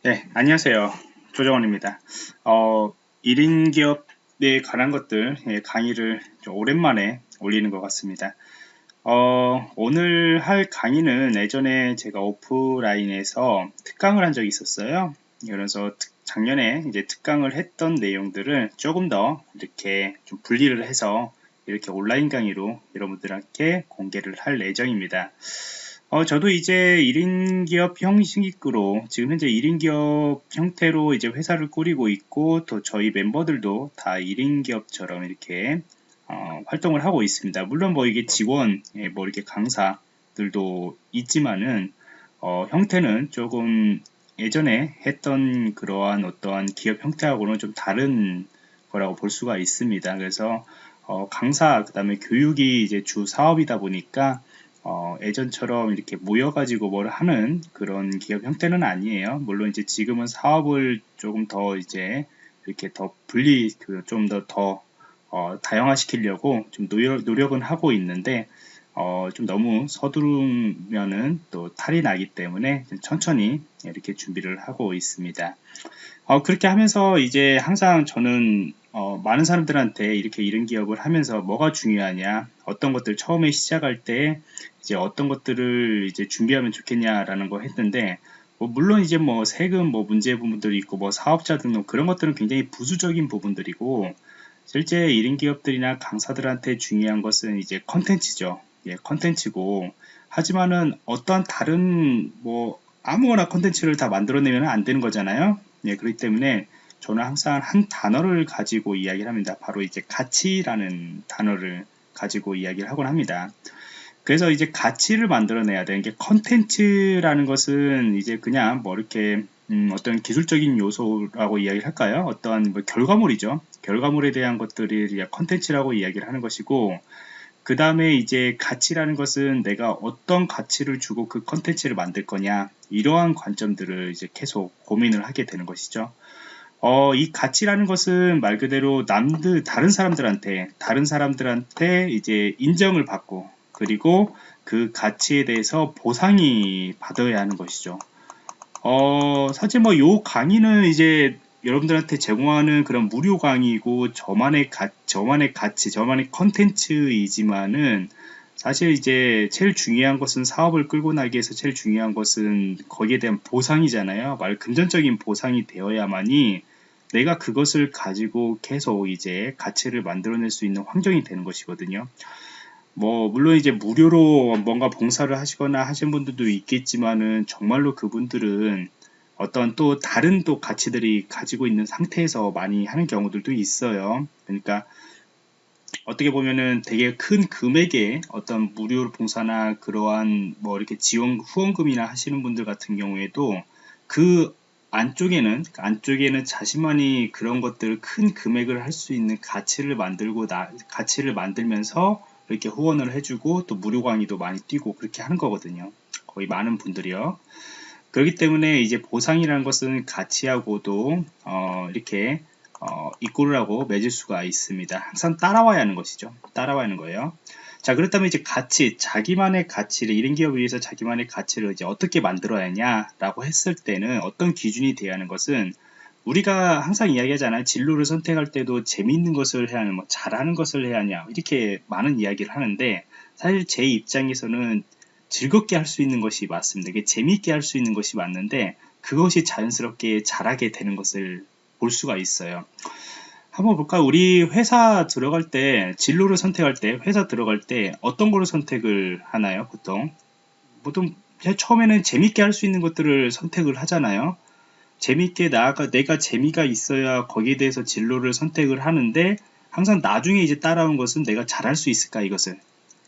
네, 안녕하세요. 조정원입니다. 1인 기업에 관한 것들 강의를 좀 오랜만에 올리는 것 같습니다. 오늘 할 강의는 예전에 제가 오프라인에서 특강을 한 적이 있었어요. 그래서 작년에 이제 특강을 했던 내용들을 조금 더 이렇게 좀 분리를 해서 이렇게 온라인 강의로 여러분들께 공개를 할 예정입니다. 저도 이제 1인 기업 형식으로 지금 현재 1인 기업 형태로 이제 회사를 꾸리고 있고 또 저희 멤버들도 다 1인 기업처럼 이렇게 활동을 하고 있습니다. 물론 뭐 이게 직원, 뭐 이렇게 강사들도 있지만은 형태는 조금 예전에 했던 그러한 어떠한 기업 형태하고는 좀 다른 거라고 볼 수가 있습니다. 그래서 강사 그다음에 교육이 이제 주 사업이다 보니까 예전처럼 이렇게 모여가지고 뭘 하는 그런 기업 형태는 아니에요. 물론 이제 지금은 사업을 조금 더 이제 이렇게 더 분리, 좀 더 다양화시키려고 좀 노력은 하고 있는데, 좀 너무 서두르면은 또 탈이 나기 때문에 천천히 이렇게 준비를 하고 있습니다. 그렇게 하면서 이제 항상 저는 많은 사람들한테 이렇게 이런 기업을 하면서 뭐가 중요하냐, 어떤 것들 처음에 시작할 때 이제 어떤 것들을 이제 준비하면 좋겠냐라는 거 했는데, 뭐 물론 이제 뭐 세금 뭐 문제 부분들이 있고 뭐 사업자 등록 그런 것들은 굉장히 부수적인 부분들이고, 실제 1인 기업들이나 강사들한테 중요한 것은 이제 컨텐츠죠. 예, 컨텐츠고, 하지만은 어떠한 다른 뭐 아무거나 컨텐츠를 다 만들어내면 안 되는 거잖아요. 예, 그렇기 때문에 저는 항상 한 단어를 가지고 이야기를 합니다. 바로 이제 가치라는 단어를 가지고 이야기를 하곤 합니다. 그래서 이제 가치를 만들어내야 되는 게 컨텐츠라는 것은 이제 그냥 뭐 이렇게 어떤 기술적인 요소라고 이야기를 할까요? 어떠한 뭐 결과물이죠. 결과물에 대한 것들이 컨텐츠라고 이야기를 하는 것이고, 그 다음에 이제 가치라는 것은 내가 어떤 가치를 주고 그 컨텐츠를 만들 거냐, 이러한 관점들을 이제 계속 고민을 하게 되는 것이죠. 이 가치라는 것은 말 그대로 다른 사람들한테 이제 인정을 받고, 그리고 그 가치에 대해서 보상이 받아야 하는 것이죠. 사실 뭐 요 강의는 이제 여러분들한테 제공하는 그런 무료 강의고 저만의 가치, 저만의 컨텐츠이지만은 사실 이제 제일 중요한 것은 사업을 끌고 나기 위해서 제일 중요한 것은 거기에 대한 보상이잖아요. 말 금전적인 보상이 되어야만이 내가 그것을 가지고 계속 이제 가치를 만들어낼 수 있는 환경이 되는 것이거든요. 뭐 물론 이제 무료로 뭔가 봉사를 하시거나 하신 분들도 있겠지만은 정말로 그분들은 어떤 또 다른 또 가치들이 가지고 있는 상태에서 많이 하는 경우들도 있어요. 그러니까 어떻게 보면은 되게 큰 금액의 어떤 무료 봉사나 그러한 뭐 이렇게 지원 후원금이나 하시는 분들 같은 경우에도 그 안쪽에는 자신만이 그런 것들을 큰 금액을 할 수 있는 가치를 만들면서 이렇게 후원을 해주고 또 무료 강의도 많이 뛰고 그렇게 하는 거거든요. 거의 많은 분들이요. 그렇기 때문에 이제 보상이라는 것은 가치하고도 이렇게 이꼴을 하고 맺을 수가 있습니다. 항상 따라와야 하는 것이죠. 따라와야 하는 거예요. 자, 그렇다면 이제 자기만의 가치를, 1인 기업을 위해서 자기만의 가치를 이제 어떻게 만들어야 하냐라고 했을 때는 어떤 기준이 돼야 하는 것은 우리가 항상 이야기하잖아요. 진로를 선택할 때도 재미있는 것을 해야 하냐, 뭐 잘하는 것을 해야 하냐, 이렇게 많은 이야기를 하는데 사실 제 입장에서는 즐겁게 할 수 있는 것이 맞습니다. 이게 재미있게 할 수 있는 것이 맞는데 그것이 자연스럽게 잘하게 되는 것을 볼 수가 있어요. 한번 볼까요? 우리 회사 들어갈 때, 진로를 선택할 때, 회사 들어갈 때 어떤 거를 선택을 하나요, 보통? 보통 처음에는 재밌게 할 수 있는 것들을 선택을 하잖아요. 재밌게 내가 재미가 있어야 거기에 대해서 진로를 선택을 하는데 항상 나중에 이제 따라온 것은 내가 잘할 수 있을까 이것을.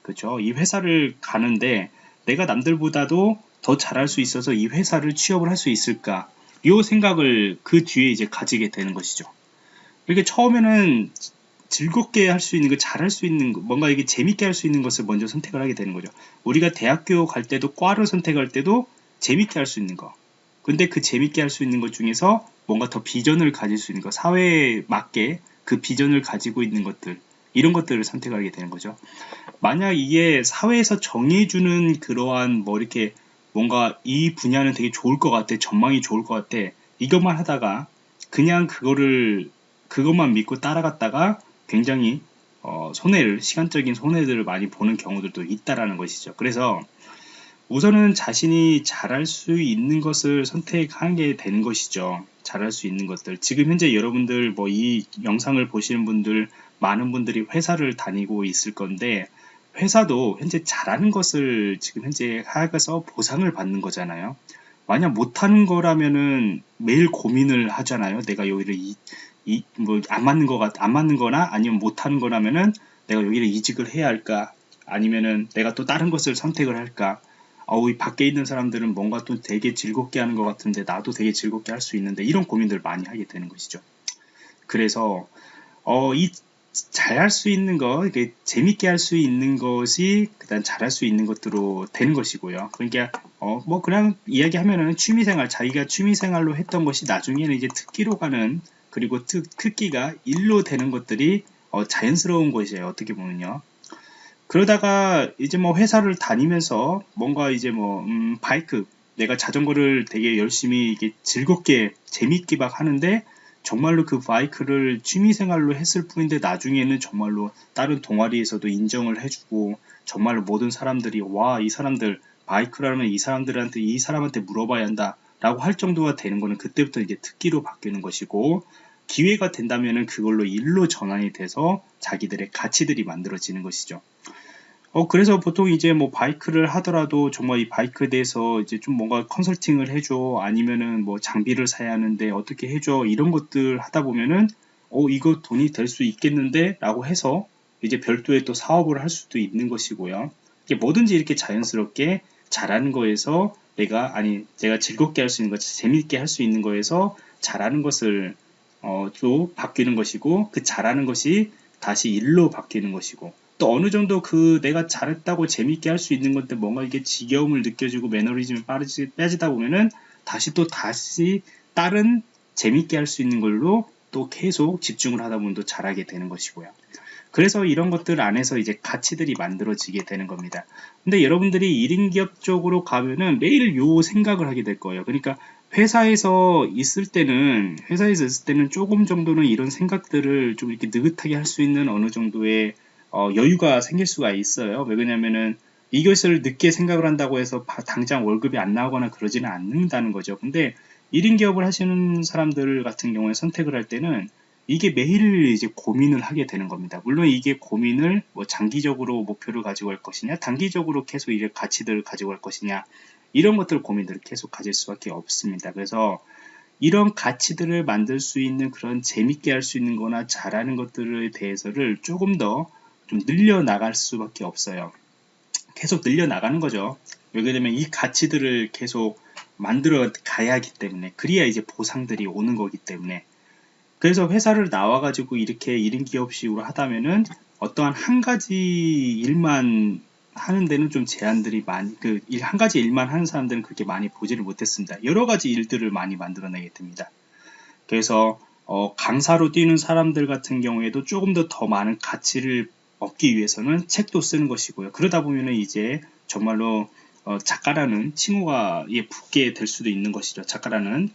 그렇죠. 이 회사를 가는데 내가 남들보다도 더 잘할 수 있어서 이 회사를 취업을 할 수 있을까? 이 생각을 그 뒤에 이제 가지게 되는 것이죠. 이렇게 처음에는 즐겁게 할 수 있는 거, 잘할 수 있는 거, 뭔가 이게 재밌게 할 수 있는 것을 먼저 선택을 하게 되는 거죠. 우리가 대학교 갈 때도 과를 선택할 때도 재밌게 할 수 있는 거. 근데 그 재밌게 할 수 있는 것 중에서 뭔가 더 비전을 가질 수 있는 거, 사회에 맞게 그 비전을 가지고 있는 것들, 이런 것들을 선택하게 되는 거죠. 만약 이게 사회에서 정해주는 그러한 뭐 이렇게 뭔가 이 분야는 되게 좋을 것 같아, 전망이 좋을 것 같아, 이것만 하다가 그냥 그것만 믿고 따라갔다가 굉장히 시간적인 손해들을 많이 보는 경우들도 있다라는 것이죠. 그래서 우선은 자신이 잘할 수 있는 것을 선택하게 되는 것이죠. 잘할 수 있는 것들. 지금 현재 여러분들 뭐 이 영상을 보시는 분들 많은 분들이 회사를 다니고 있을 건데, 회사도 현재 잘하는 것을 지금 현재 하에서 보상을 받는 거잖아요. 만약 못하는 거라면은 매일 고민을 하잖아요. 내가 여기를 뭐 안 맞는 거나 아니면 못하는 거라면은 내가 여기를 이직을 해야 할까? 아니면은 내가 또 다른 것을 선택을 할까? 이 밖에 있는 사람들은 뭔가 또 되게 즐겁게 하는 것 같은데 나도 되게 즐겁게 할 수 있는데, 이런 고민들을 많이 하게 되는 것이죠. 그래서 이 잘할 수 있는 거, 이게 재밌게 할 수 있는 것이 그다음 잘할 수 있는 것으로 되는 것이고요. 그러니까 뭐 그냥 이야기하면은 취미생활, 자기가 취미생활로 했던 것이 나중에는 이제 특기로 가는, 그리고 특기가 일로 되는 것들이 자연스러운 것이에요. 어떻게 보면요. 그러다가 이제 뭐 회사를 다니면서 뭔가 이제 뭐 바이크, 내가 자전거를 되게 열심히 이게 즐겁게 재밌게 막 하는데, 정말로 그 바이크를 취미생활로 했을 뿐인데 나중에는 정말로 다른 동아리에서도 인정을 해주고, 정말로 모든 사람들이 와, 이 사람들 바이크라면 이 사람한테 물어봐야 한다 라고 할 정도가 되는 거는 그때부터 이제 특기로 바뀌는 것이고, 기회가 된다면은 그걸로 일로 전환이 돼서 자기들의 가치들이 만들어지는 것이죠. 그래서 보통 이제 뭐 바이크를 하더라도 정말 이 바이크에 대해서 이제 좀 뭔가 컨설팅을 해줘. 아니면은 뭐 장비를 사야 하는데 어떻게 해줘. 이런 것들 하다 보면은, 이거 돈이 될 수 있겠는데? 라고 해서 이제 별도의 또 사업을 할 수도 있는 것이고요. 이게 뭐든지 이렇게 자연스럽게 잘하는 거에서 제가 즐겁게 할 수 있는 것, 재밌게 할 수 있는 거에서 잘하는 것을, 또 바뀌는 것이고, 그 잘하는 것이 다시 일로 바뀌는 것이고, 또 어느 정도 내가 잘했다고 재밌게 할 수 있는 건데 뭔가 이게 지겨움을 느껴지고 매너리즘이 빠지다 보면은 다시 다른 재밌게 할 수 있는 걸로 또 계속 집중을 하다 보면 또 잘하게 되는 것이고요. 그래서 이런 것들 안에서 이제 가치들이 만들어지게 되는 겁니다. 근데 여러분들이 1인 기업 쪽으로 가면은 매일 요 생각을 하게 될 거예요. 그러니까 회사에서 있을 때는 조금 정도는 이런 생각들을 좀 이렇게 느긋하게 할 수 있는 어느 정도의 여유가 생길 수가 있어요. 왜 그러냐면은 이것을 늦게 생각을 한다고 해서 당장 월급이 안 나오거나 그러지는 않는다는 거죠. 근데 1인 기업을 하시는 사람들 같은 경우에 선택을 할 때는 이게 매일 이제 고민을 하게 되는 겁니다. 물론 이게 고민을 뭐 장기적으로 목표를 가지고 할 것이냐, 단기적으로 계속 이제 가치들을 가지고 할 것이냐, 이런 것들 고민들을 계속 가질 수밖에 없습니다. 그래서 이런 가치들을 만들 수 있는 그런 재밌게 할 수 있는 거나 잘하는 것들에 대해서를 조금 더 좀 늘려나갈 수밖에 없어요. 계속 늘려나가는 거죠. 왜 그러냐면 이 가치들을 계속 만들어 가야 하기 때문에, 그래야 이제 보상들이 오는 거기 때문에. 그래서 회사를 나와가지고 이렇게 1인 기업식으로 하다면은 어떠한 한 가지 일만 하는 데는 좀 제한들이 많이, 한 가지 일만 하는 사람들은 그렇게 많이 보지를 못했습니다. 여러 가지 일들을 많이 만들어내게 됩니다. 그래서 강사로 뛰는 사람들 같은 경우에도 조금 더 많은 가치를 얻기 위해서는 책도 쓰는 것이고요. 그러다 보면은 이제 정말로 작가라는 칭호가 붙게 될 수도 있는 것이죠. 작가라는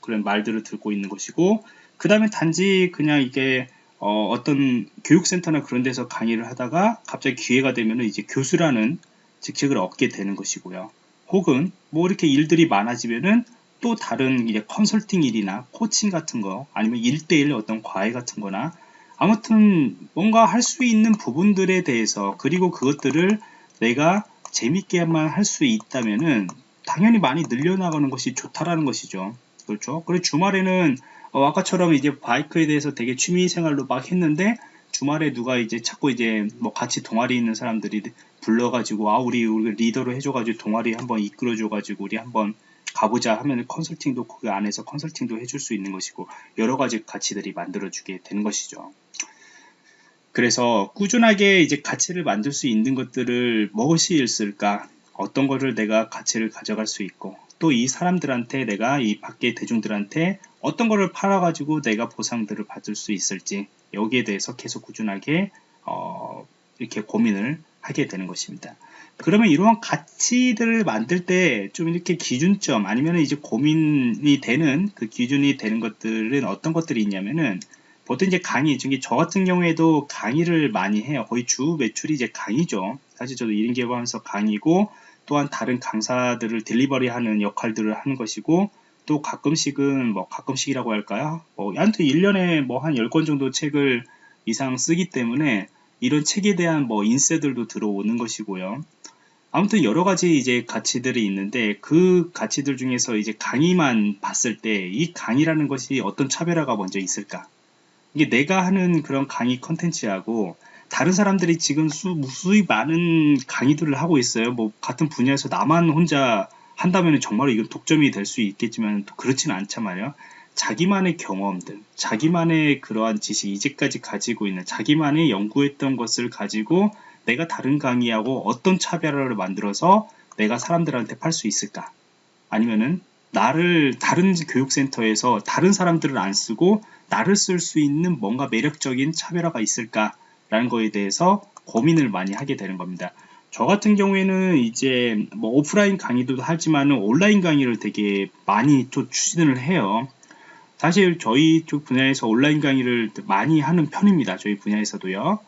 그런 말들을 듣고 있는 것이고, 그 다음에 단지 그냥 이게 어떤 교육센터나 그런 데서 강의를 하다가 갑자기 기회가 되면은 이제 교수라는 직책을 얻게 되는 것이고요. 혹은 뭐 이렇게 일들이 많아지면은 또 다른 이제 컨설팅 일이나 코칭 같은 거, 아니면 1대1 어떤 과외 같은 거나, 아무튼 뭔가 할 수 있는 부분들에 대해서, 그리고 그것들을 내가 재밌게만 할 수 있다면은 당연히 많이 늘려나가는 것이 좋다라는 것이죠. 그렇죠? 그리고 주말에는 아까처럼 이제 바이크에 대해서 되게 취미 생활로 막 했는데, 주말에 누가 이제 자꾸 이제 뭐 같이 동아리 있는 사람들이 불러가지고 우리 리더로 해줘가지고 동아리 한번 이끌어줘가지고 우리 한번 가보자 하면 컨설팅도 그 안에서 컨설팅도 해줄 수 있는 것이고, 여러 가지 가치들이 만들어주게 되는 것이죠. 그래서 꾸준하게 이제 가치를 만들 수 있는 것들을 무엇이 있을까? 어떤 거를 내가 가치를 가져갈 수 있고, 또 이 사람들한테, 내가 이 밖에 대중들한테 어떤 거를 팔아가지고 내가 보상들을 받을 수 있을지, 여기에 대해서 계속 꾸준하게 이렇게 고민을 하게 되는 것입니다. 그러면 이러한 가치들을 만들 때 좀 이렇게 기준점 아니면 이제 고민이 되는 그 기준이 되는 것들은 어떤 것들이 있냐면은 보통 이제 강의 중에 저 같은 경우에도 강의를 많이 해요. 거의 주 매출이 이제 강의죠. 사실 저도 1인 개발하면서 강의고 또한 다른 강사들을 딜리버리 하는 역할들을 하는 것이고 또 가끔씩은 뭐 가끔씩이라고 할까요? 아무튼 1년에 뭐 한 10권 정도 책을 이상 쓰기 때문에 이런 책에 대한 뭐 인세들도 들어오는 것이고요. 아무튼 여러 가지 이제 가치들이 있는데 그 가치들 중에서 이제 강의만 봤을 때 이 강의라는 것이 어떤 차별화가 먼저 있을까? 이게 내가 하는 그런 강의 컨텐츠하고 다른 사람들이 지금 무수히 많은 강의들을 하고 있어요. 뭐 같은 분야에서 나만 혼자 한다면 정말 이건 독점이 될 수 있겠지만 또 그렇지는 않단 말이에요. 자기만의 경험들, 자기만의 그러한 지식, 이제까지 가지고 있는 자기만의 연구했던 것을 가지고 내가 다른 강의하고 어떤 차별화를 만들어서 내가 사람들한테 팔 수 있을까? 아니면은 나를 다른 교육센터에서 다른 사람들을 안 쓰고 나를 쓸 수 있는 뭔가 매력적인 차별화가 있을까라는 거에 대해서 고민을 많이 하게 되는 겁니다. 저 같은 경우에는 이제 뭐 오프라인 강의도 하지만 온라인 강의를 되게 많이 또 추진을 해요. 사실 저희 쪽 분야에서 온라인 강의를 많이 하는 편입니다. 저희 분야에서도요.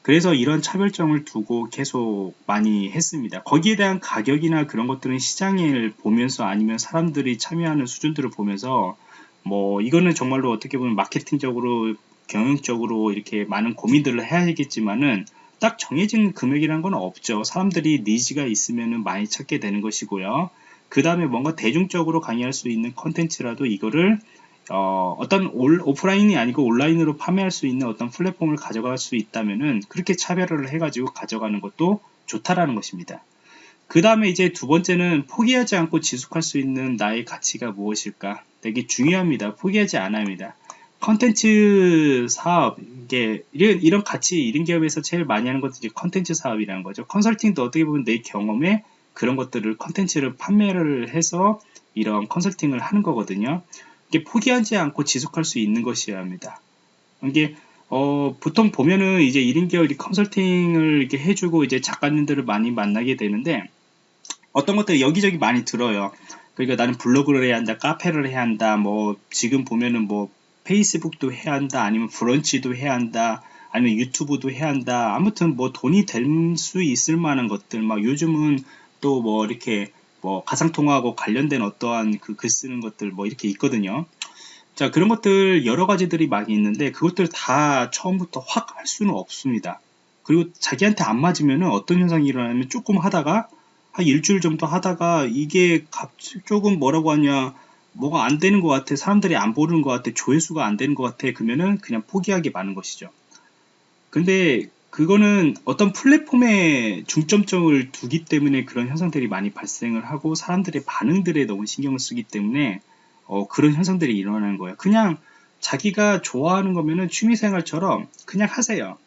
그래서 이런 차별점을 두고 계속 많이 했습니다. 거기에 대한 가격이나 그런 것들은 시장을 보면서 아니면 사람들이 참여하는 수준들을 보면서 뭐 이거는 정말로 어떻게 보면 마케팅적으로 경영적으로 이렇게 많은 고민들을 해야겠지만은 딱 정해진 금액이라는 건 없죠. 사람들이 니즈가 있으면은 많이 찾게 되는 것이고요. 그 다음에 뭔가 대중적으로 강의할 수 있는 컨텐츠라도 이거를 어떤 오프라인이 아니고 온라인으로 판매할 수 있는 어떤 플랫폼을 가져갈 수 있다면은 그렇게 차별화를 해가지고 가져가는 것도 좋다라는 것입니다. 그 다음에 이제 두 번째는 포기하지 않고 지속할 수 있는 나의 가치가 무엇일까? 되게 중요합니다. 포기하지 않아야 합니다. 컨텐츠 사업, 이게 이런 가치, 이런 기업에서 제일 많이 하는 것도 이제 컨텐츠 사업이라는 거죠. 컨설팅도 어떻게 보면 내 경험에 그런 것들을 컨텐츠를 판매를 해서 이런 컨설팅을 하는 거거든요. 이게 포기하지 않고 지속할 수 있는 것이어야 합니다. 이게 보통 보면은 이제 1인 기업 컨설팅을 이렇게 해주고 이제 작가님들을 많이 만나게 되는데 어떤 것들이 여기저기 많이 들어요. 그러니까 나는 블로그를 해야 한다, 카페를 해야 한다, 뭐 지금 보면은 뭐 페이스북도 해야 한다, 아니면 브런치도 해야 한다, 아니면 유튜브도 해야 한다. 아무튼 뭐 돈이 될 수 있을 만한 것들, 막 요즘은 또 뭐 이렇게 뭐 가상통화하고 관련된 어떠한 그 글 쓰는 것들 뭐 이렇게 있거든요. 자, 그런 것들 여러 가지들이 많이 있는데 그것들 다 처음부터 확 할 수는 없습니다. 그리고 자기한테 안 맞으면은 어떤 현상이 일어나면 조금 하다가 한 일주일 정도 하다가 이게 조금 뭐라고 하냐, 뭐가 안 되는 것 같아, 사람들이 안 보는 것 같아, 조회수가 안 되는 것 같아, 그러면은 그냥 포기하기 많은 것이죠. 근데 그거는 어떤 플랫폼에 중점점을 두기 때문에 그런 현상들이 많이 발생을 하고 사람들의 반응들에 너무 신경을 쓰기 때문에 그런 현상들이 일어나는 거예요. 그냥 자기가 좋아하는 거면은 취미생활처럼 그냥 하세요.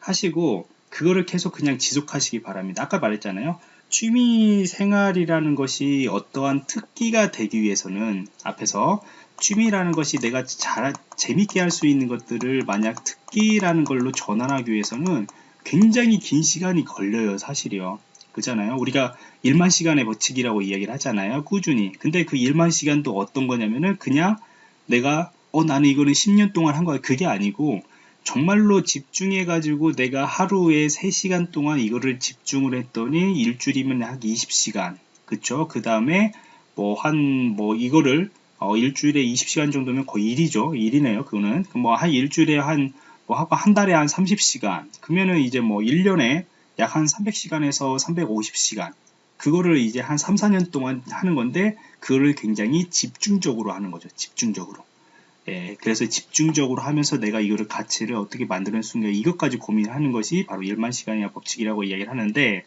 하시고 그거를 계속 그냥 지속하시기 바랍니다. 아까 말했잖아요. 취미생활이라는 것이 어떠한 특기가 되기 위해서는 앞에서 취미라는 것이 내가 재밌게 할 수 있는 것들을 만약 특기라는 걸로 전환하기 위해서는 굉장히 긴 시간이 걸려요, 사실이요. 그잖아요. 우리가 1만 시간의 법칙이라고 이야기를 하잖아요, 꾸준히. 근데 그 1만 시간도 어떤 거냐면은 그냥 내가 나는 이거는 10년 동안 한 거야, 그게 아니고 정말로 집중해 가지고 내가 하루에 3시간 동안 이거를 집중을 했더니 일주일이면 한 20시간, 그쵸? 그 다음에 뭐 이거를 일주일에 20시간 정도면 거의 일이죠. 일이네요. 그거는 뭐 한 일주일에 한 달에 한 30시간, 그러면은 이제 뭐 1년에 약 한 300시간에서 350시간, 그거를 이제 한 3, 4년 동안 하는 건데 그거를 굉장히 집중적으로 하는 거죠. 집중적으로. 예, 그래서 집중적으로 하면서 내가 이거를 가치를 어떻게 만드는 순간 이것까지 고민하는 것이 바로 1만 시간의 법칙이라고 이야기를 하는데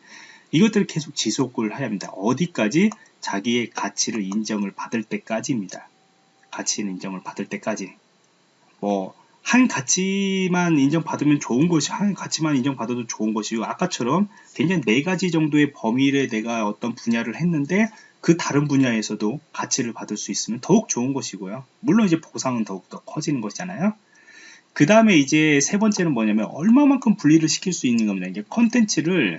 이것들을 계속 지속을 해야 합니다. 어디까지? 자기의 가치를 인정을 받을 때까지입니다. 가치를 인정을 받을 때까지. 한 가치만 인정받으면 좋은 것이, 한 가치만 인정받아도 좋은 것이고, 아까처럼 굉장히 4가지 정도의 범위를 내가 어떤 분야를 했는데, 그 다른 분야에서도 가치를 받을 수 있으면 더욱 좋은 것이고요. 물론 이제 보상은 더욱더 커지는 것이잖아요. 그 다음에 이제 세 번째는 뭐냐면, 얼마만큼 분리를 시킬 수 있는 겁니다. 이게 컨텐츠를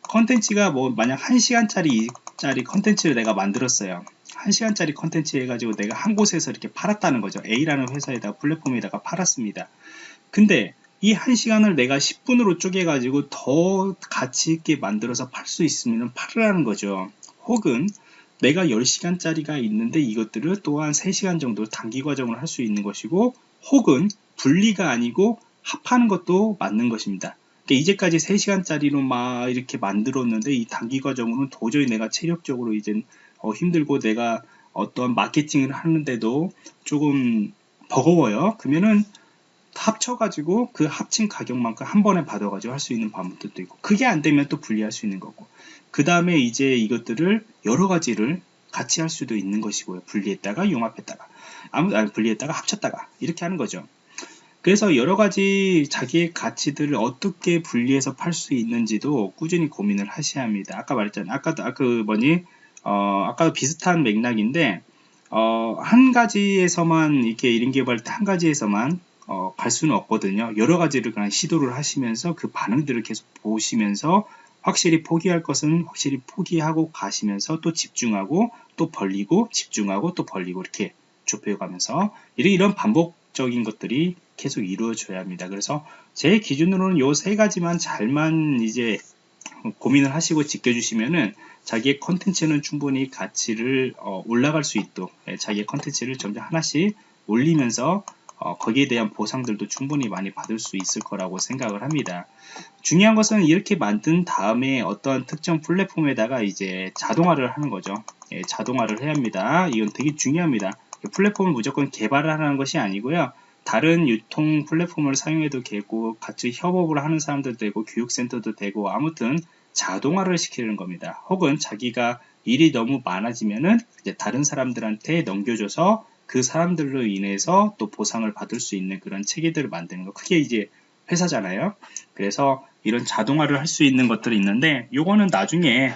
컨텐츠가 뭐 만약 1시간짜리 컨텐츠를 내가 만들었어요. 1시간짜리 컨텐츠 해가지고 내가 한 곳에서 이렇게 팔았다는 거죠. A라는 회사에다가 플랫폼에다가 팔았습니다. 근데 이 1시간을 내가 10분으로 쪼개가지고 더 가치 있게 만들어서 팔 수 있으면 팔으라는 거죠. 혹은 내가 10시간짜리가 있는데 이것들을 또한 3시간 정도 단기 과정을 할 수 있는 것이고, 혹은 분리가 아니고 합하는 것도 맞는 것입니다. 그러니까 이제까지 3시간짜리로 막 이렇게 만들었는데 이 단기 과정으로는 도저히 내가 체력적으로 이제 힘들고 내가 어떤 마케팅을 하는데도 조금 버거워요. 그러면은 합쳐가지고 그 합친 가격만큼 한 번에 받아가지고 할 수 있는 방법도 있고, 그게 안 되면 또 분리할 수 있는 거고, 그 다음에 이제 이것들을 여러 가지를 같이 할 수도 있는 것이고요. 분리했다가 융합했다가 분리했다가 합쳤다가 이렇게 하는 거죠. 그래서 여러 가지 자기의 가치들을 어떻게 분리해서 팔 수 있는지도 꾸준히 고민을 하셔야 합니다. 아까 말했잖아요. 아까도 비슷한 맥락인데, 한 가지에서만 이렇게 1인 개발 때 한 가지에서만 갈 수는 없거든요. 여러 가지를 그냥 시도를 하시면서 그 반응들을 계속 보시면서 확실히 포기할 것은 확실히 포기하고 가시면서 또 집중하고 또 벌리고 집중하고 또 벌리고 이렇게 좁혀가면서 이런 반복적인 것들이 계속 이루어져야 합니다. 그래서 제 기준으로는 요 세 가지만 잘만 이제 고민을 하시고 지켜주시면은 자기의 컨텐츠는 충분히 가치를 올라갈 수 있도록 자기의 컨텐츠를 점점 하나씩 올리면서 거기에 대한 보상들도 충분히 많이 받을 수 있을 거라고 생각을 합니다. 중요한 것은 이렇게 만든 다음에 어떤 특정 플랫폼에다가 이제 자동화를 하는 거죠. 자동화를 해야 합니다. 이건 되게 중요합니다. 플랫폼을 무조건 개발을 하는 것이 아니고요. 다른 유통 플랫폼을 사용해도 되고 같이 협업을 하는 사람들도 되고 교육센터도 되고 아무튼 자동화를 시키는 겁니다. 혹은 자기가 일이 너무 많아지면은 이제 다른 사람들한테 넘겨줘서 그 사람들로 인해서 또 보상을 받을 수 있는 그런 체계들을 만드는 거. 그게 이제 회사잖아요. 그래서 이런 자동화를 할 수 있는 것들이 있는데 요거는 나중에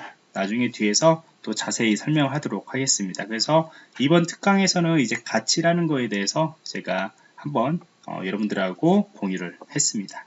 뒤에서 또 자세히 설명하도록 하겠습니다. 그래서 이번 특강에서는 이제 가치라는 거에 대해서 제가 한번 여러분들하고 공유를 했습니다.